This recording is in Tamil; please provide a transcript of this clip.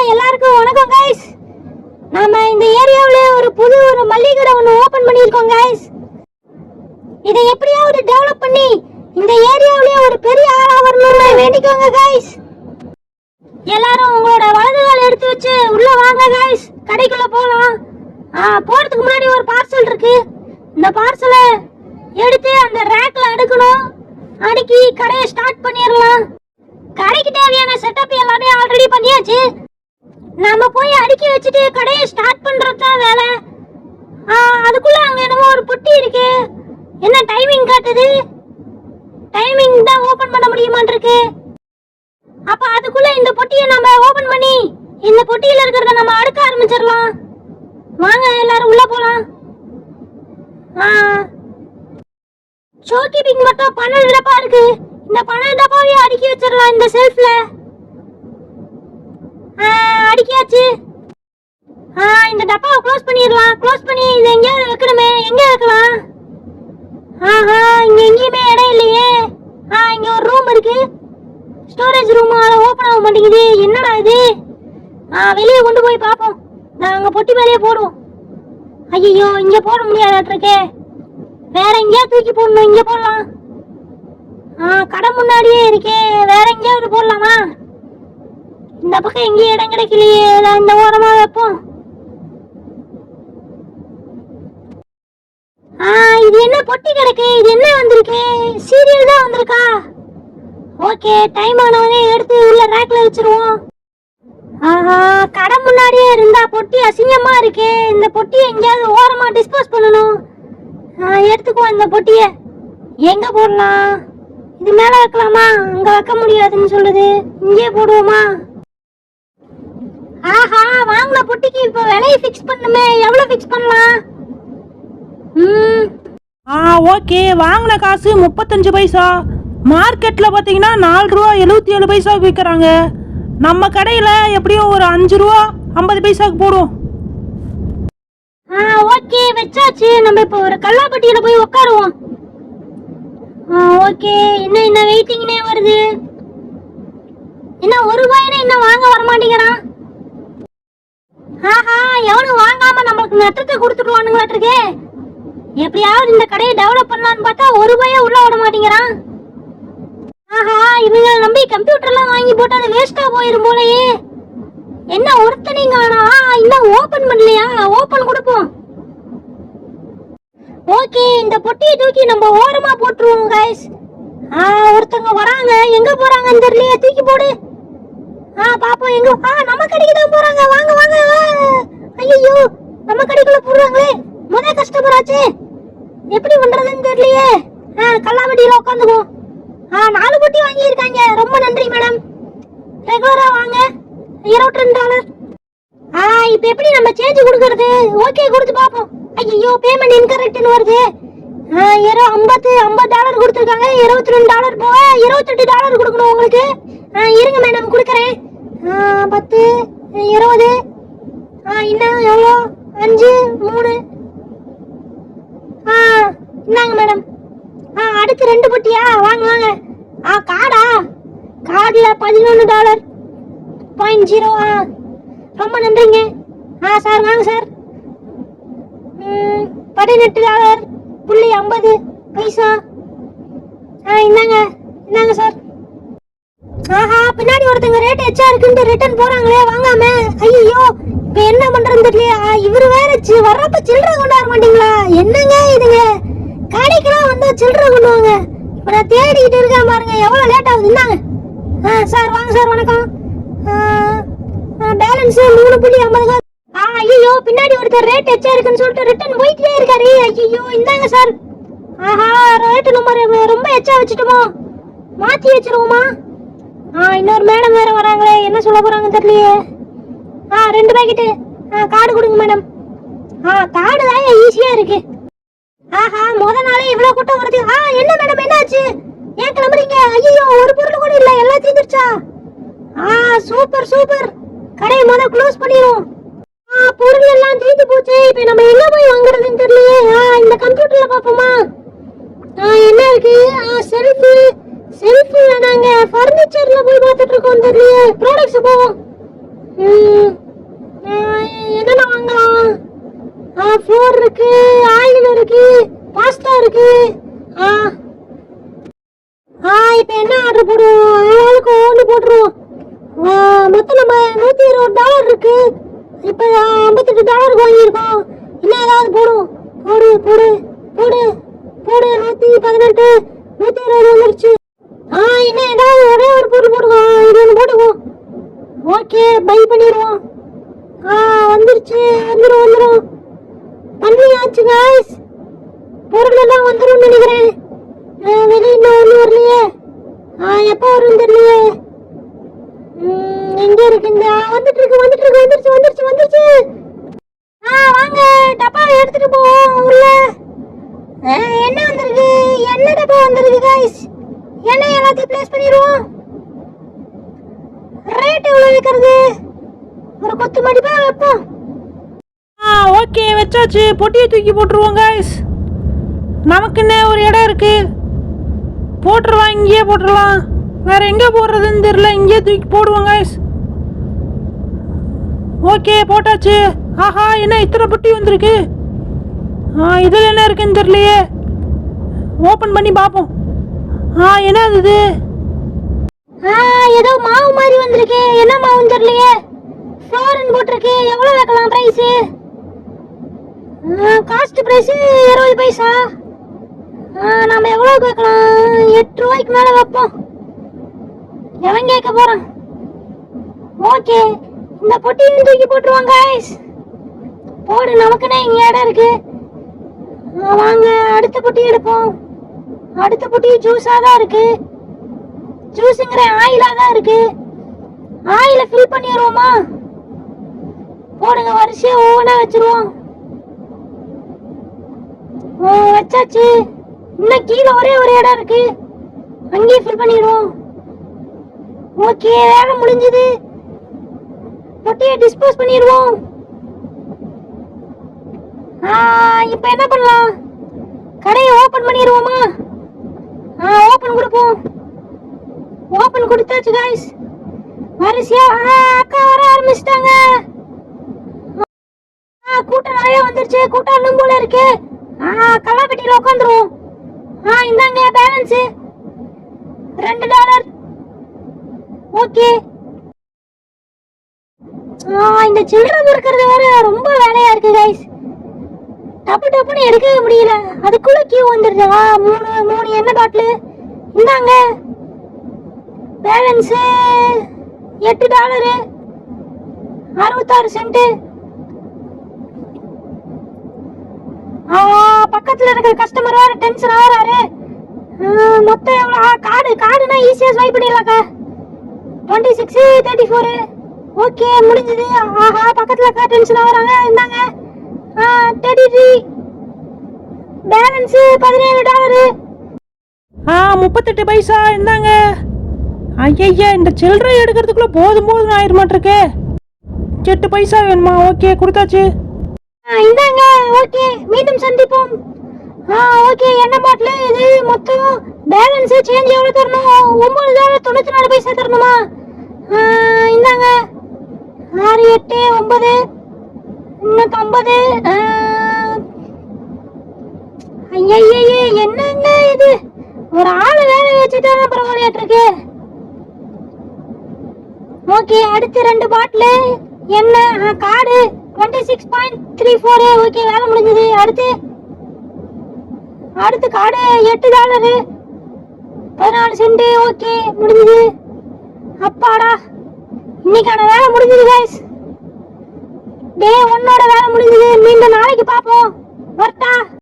எல்லாருக்கும் வணக்கம் गाइस. நாம இந்த ஏரியாவுல ஒரு புது மளிகை கடை ஒன்னு ஓபன் பண்ணிருக்கோம் गाइस. இதை எப்படியாவது டெவலப் பண்ணி இந்த ஏரியாவுல ஒரு பெரிய ஆளா வரணும்னு வேண்டிக்கோங்க गाइस. எல்லாரும் உங்களோட வலது கால் எடுத்து வச்சு உள்ள வாங்க गाइस. கடைக்குள்ள போலாம். போறதுக்கு முன்னாடி ஒரு பார்சல் இருக்கு. இந்த பார்சலை எடுத்து அந்த ரேக்ல அடுக்கணும். அடுக்கி கடையை ஸ்டார்ட் பண்ணிரலாம். கடைக்கு தேவையான செட்டப் எல்லாமே ஆல்ரெடி பண்ணியாச்சு. நாம போய் அடுக்கி வச்சுட்டு கடையை ஸ்டார்ட் பண்றது தான் வேலை. அதுக்குள்ள அங்க என்னமோ ஒரு பொட்டி இருக்கு. என்ன டைமிங் காட்டுது? டைமிங் தான் ஓபன் பண்ண முடியுமான்னு இருக்கு. அப்ப அதுக்குள்ள இந்த பொட்டியை நம்ம ஓபன் பண்ணி இந்த பொட்டியில இருக்கிறத நம்ம அடுக்க ஆரம்பிச்சிடலாம். வாங்க எல்லாரும் உள்ள போலாம். ஷோகீப்பிங் மட்டும் 12 டப்பா இருக்கு. இந்த 12 டப்பாவை அடுக்கி வச்சிடலாம் இந்த செல்ஃப்ல. அடிக்கியாச்சு. இந்த டப்பாவை க்ளோஸ் பண்ணிடலாம். க்ளோஸ் பண்ணி இதை எங்கேயாவது வைக்கணுமே. எங்க வைக்கலாம்? இங்க எங்கேயுமே இடம் இல்லையே. இங்க ஒரு ரூம் இருக்கு. Storage room. அதை ஓபன் ஆக மாட்டேங்குது. என்னடா இது? வெளியே கொண்டு போய் பார்ப்போம். நான் அங்க பொட்டி மேலேயே போடுவோம். ஐயோ, இங்க போட முடியாதாட்டிருக்கே. வேற எங்கேயா தூக்கி போடணும். இங்க போடலாம். கடை முன்னாடியே இருக்கே. வேற எங்கேயாவது போடலாமா? இந்த பக்கம் எங்கேயும் இடம் கிடைக்கலையே. இந்த ஓரமா வைப்போம். இது என்ன பொட்டி கிடக்கு? இது என்ன வந்திருக்கு? சீரியல் தான் வந்திருக்கா? ஓகே, டைம் ஆனவனே எடுத்து உள்ள ரேக்ல வச்சிருவோம். கடை முன்னாடியே இருந்தா பொட்டி அசிங்கமா இருக்கு. இந்த பொட்டியை எங்கேயாவது ஓரமா டிஸ்போஸ் பண்ணணும். எடுத்துக்குவோம் இந்த பொட்டிய. எங்க போடலாம்? இது மேல வைக்கலாமா? அங்க வைக்க முடியாதுன்னு சொல்லுது. இங்கே போடுவோமா? வாங்கின பொட்டிக்கு இப்ப விலையை ஃபிக்ஸ் பண்ணுமே. எவ்வளவு ஃபிக்ஸ் பண்ணலாம்? ஓகே, வாங்கின காசு 35 பைசா. மார்க்கெட்ல பாத்தீங்கன்னா 4 ரூபா 77 பைசாவுக்கு விற்கிறாங்க. நம்ம கடையில எப்படியும் ஒரு 5 ரூபா 50 பைசாவுக்கு போடுவோம். ஓகே, வச்சாச்சு. நம்ம இப்போ ஒரு கல்லாப்பட்டியில போய் உட்காருவோம். ஓகே, என்ன வெயிட்டிங்னே வருது. என்ன ஒரு ரூபாய்னா இன்னும் வாங்க வர மாட்டேங்கிறான். எவனும் வாங்காம நம்மளுக்கு நட்டத்தை கொடுத்துடுவானுங்களாட்டிருக்கே. எப்படியாவது இந்த கடையை டெவலப் பண்ணலான்னு பார்த்தா ஒரு ரூபாயே உள்ள விட மாட்டேங்கிறான். இவங்க நம்பி கம்ப்யூட்டர்லாம் வாங்கி போட்டு அது வேஸ்டா போயிரும் போலயே. என்ன ஒருத்தனையும் காணா. இன்னும் ஓபன் பண்ணலையா? ஓபன் கொடுப்போம். ஓகே, இந்த பொட்டியை தூக்கி நம்ம ஓரமா போட்டுருவோம் गाइस. ஒருத்தங்க வராங்க. எங்க போறாங்கன்னு தெரியலையே. தூக்கி போடு. பாப்போம் எங்க. நம்ம கடைக்கு தான் போறாங்க. வாங்க வாங்க. ஐயோ, நம்ம கடைக்குள்ள போறாங்களே. முத கஸ்டமர் ஆச்சு. எப்படி பண்றதுன்னு தெரியலையே. கல்லாவட்டியில உட்காந்துக்குவோம். 4 பொட்டி வாங்கி இருக்காங்க. ரொம்ப நன்றி மேடம். ரெகுலரா வாங்க. $22. இப்ப எப்படி நம்ம சேஞ்ச் கொடுக்கறது? ஓகே, கொடுத்து பாப்போம். ஐயோ, பேமெண்ட் இன்கரெக்ட்னு வருது. $50 கொடுத்துருக்காங்க. $22 போக $28 கொடுக்கணும் உங்களுக்கு. இருங்க மேடம், கொடுக்குறேன். 10 20. இன்னும் எவ்வளோ? 5 3. இந்தாங்க மேடம். அடுத்து 2 பொட்டியா? வாங்க வாங்க. கார்டா? கார்டுல $11.0. ரொம்ப நன்றிங்க. சார் வாங்க சார். $18.50 பைசா. இந்தாங்க இந்தாங்க சார். பின்னாடி ஒருத்தங்க ரேட் எச்சா இருக்குன்னு ரிட்டர்ன் போறாங்களே வாங்காம. ஐயோ, இப்ப என்ன பண்றதுன்னு தெரியலையா? இவரு வேற வர்றப்ப சில்லறை கொண்டு வர மாட்டீங்களா? என்னங்க இதுங்க? கடைக்கெல்லாம் வந்தா சில்லறை கொண்டு வாங்க. இப்ப நான் தேடிக்கிட்டு இருக்கேன் பாருங்க. எவ்வளவு லேட் ஆகுது. இந்தாங்க. சார் வாங்க சார். வணக்கம். பேலன்ஸ் 3.50. ஐயோ, பின்னாடி ஒருத்தர் ரேட் எச்சா இருக்குன்னு சொல்லிட்டு ரிட்டர்ன் போயிட்டே இருக்காரு. ஐயோ, இந்தாங்க சார். ரேட் நம்பர் ரொம்ப எச்சா வச்சுட்டோமோ? மாத்தி வச்சிருவோமா? இன்னொரு மேடம் வேற வராங்களே. என்ன சொல்ல போறாங்க தெரியலையே. 2 பாக்கெட்டு. கார்டு கொடுங்க மேடம். கார்டு தான் ஈஸியா இருக்கு. முத நாளே இவ்வளவு கூட்டம் வருது. என்ன மேடம் என்னாச்சு? ஏன் கிளம்புறீங்க? ஐயோ, ஒரு பொருள் கூட இல்ல. எல்லாம் தீந்துருச்சா? Super super. கடையை முத க்ளோஸ் பண்ணிடுவோம். பொருள் எல்லாம் தீந்து போச்சு. இப்ப நம்ம எங்க போய் வாங்குறதுன்னு தெரியலையே. இந்த கம்ப்யூட்டர்ல பாப்போமா? என்ன இருக்கு? செல்ஃப் நாங்க ஃபர்னிச்சர்ல போய் பார்த்துட்டு இருக்கோம் தெரியலையே. ப்ராடக்ட்ஸ் போவோம். ம், என்னென்ன வாங்கலாம்? ஃப்ளோர் இருக்கு, ஆயில் இருக்கு, பாஸ்தா இருக்கு. ஆ இப்போ என்ன ஆர்டர் போடுவோம்? ஆளுக்கு ஒன்று போட்டுருவோம். மொத்தம் நம்ம $120 இருக்கு. இப்போ $58 வாங்கியிருக்கோம். இன்னும் ஏதாவது போடுவோம். போடு போடு போடு போடு. 118 120 வந்துருச்சு. இன்னும் ஏதாவது ஒரே ஒரு பொருள் போடுவோம். இது ஒன்று போட்டுக்குவோம். ஓகே, பை பண்ணிடுவோம். வந்துருச்சு. வந்துடும் பண்ணியாச்சு காய்ஸ். பொருள் எல்லாம் வந்துடும் நினைக்கிறேன். வெளியே இன்னும் ஒன்றும் வரலையே. எப்போ வரும் தெரியலையே. எங்க இருக்கு? இந்த வந்துட்டு இருக்கு. வந்துருச்சு. வாங்க, டப்பாவை எடுத்துட்டு போவோம் உள்ள. என்ன வந்திருக்கு? என்ன டப்பா வந்திருக்கு காய்ஸ்? என்ன எல்லாத்தையும் பிளேஸ் பண்ணிடுவோம். ரேட் எவ்வளவு வைக்கிறது? ஒரு கொத்து மடிப்பா வைப்போம். ஓகே, வச்சாச்சு. பொட்டியை தூக்கி போட்டுருவோம் கைஸ். நமக்குன்னு ஒரு இடம் இருக்கு. போட்டுடலாம், இங்கேயே போட்டுடலாம். வேற எங்கே போடுறதுன்னு தெரியல. இங்கேயே தூக்கி போடுவோம் கைஸ். ஓகே, போட்டாச்சு. ஆஹா, என்ன இத்தனை பொட்டி வந்திருக்கு? இதில் என்ன இருக்குன்னு தெரியலையே. ஓப்பன் பண்ணி பார்ப்போம். என்ன இது? ஏதோ மாவு மாதிரி வந்திருக்கு. என்ன மாவுன்னு தெரியலையே. ஃப்ளோரின் போட்டிருக்கு. எவ்வளோ வைக்கலாம் பிரைஸ்? காஸ்ட் பிரைஸ் 20 பைசா. நம்ம எவ்வளோக்கு வைக்கலாம்? 8 ரூபாய்க்கு மேலே வைப்போம். எவன் கேட்க போகிறான்? ஓகே, இந்த பொட்டியும் தூக்கி போட்டுருவாங்க கைஸ். போடு, நமக்குன்னே இங்கே இடம் இருக்கு. வாங்க, அடுத்த பொட்டி எடுப்போம். அடுத்த பொட்டி ஜூஸாக தான் இருக்கு. ஜூஸுங்கிற ஆயிலாக தான் இருக்கு. ஆயில ஃபில் பண்ணிடுவோமா? போடுங்க, வரிசையா ஒவ்வொன்றா வச்சிருவோம். வச்சாச்சு. இன்னும் கீழே ஒரே ஒரு இடம் இருக்கு. அங்கேயே ஃபில் பண்ணிடுவோம். ஓகே, வேலை முடிஞ்சது. பொட்டியை டிஸ்போஸ் பண்ணிடுவோம். இப்போ என்ன பண்ணலாம்? கடையை ஓபன் பண்ணிடுவோமா? ஓபன் கொடுப்போம். ஓபன் கொடுத்தாச்சு காய்ஸ். வரிசையா அக்கா வர ஆரம்பிச்சிட்டாங்க. கூட்டம் நிறைய வந்துருச்சு. கூட்டம் இன்னும் போல இருக்கு. கல்லாப்பட்டியில உட்காந்துருவோம். இந்தாங்க பேலன்ஸ் $2. ஓகே. இந்த சில்லறை இருக்கிறது வேற ரொம்ப வேலையா இருக்கு கைஸ். டப்புன்னு எடுக்கவே முடியல. அதுக்குள்ள கியூ வந்துருது. மூணு எண்ணெய் பாட்டில். இந்தாங்க பேலன்ஸ் $8 66 சென்ட். பக்கத்துல இருக்கிற கஸ்டமர் வேற டென்ஷன் ஆறாரு. மொத்தம் எவ்வளவு? கார்டுனா ஈஸியா ஸ்வைப் பண்ணிடலாக்கா. 2634. ஓகே, முடிஞ்சது. பக்கத்துல டென்ஷன் ஆகுறாங்க. இந்தாங்க 33. பேலன்ஸ் $17. 38 பைசா. இந்தாங்க. ஐயா, இந்த சில்லறை எடுக்கிறதுக்குள்ள போதும் ஆயிர மாட்டிருக்கு. 8 பைசா வேணுமா? ஓகே, கொடுத்தாச்சு. இந்தாங்க. ஓகே, மீண்டும் சந்திப்போம். ஓகே, எண்ணெய் பாட்டில் இது மொத்தம் பேலன்ஸ் சேஞ்ச் எவ்வளோ தரணும்? $9.94 பைசா தரணுமா? இந்தாங்க 6 8 9 350. ஐயே, என்னங்க இது? ஒரு ஆளு வேலை வச்சுட்டா பரவாயில்லையாட்டிருக்கு. ஓகே, அடுத்து 2 பாட்டில் எண்ணெய். கார்டு 26.34. ஓகே, வேலை முடிஞ்சது. அடுத்து கார்டு $8 14 சென்ட். ஓகே, முடிஞ்சது. அப்பாடா, இன்னைக்கான வேலை முடிஞ்சது கைஸ். டே 1 வேலை முடிஞ்சது. மீண்டும் நாளைக்கு பார்ப்போம். வரட்டா?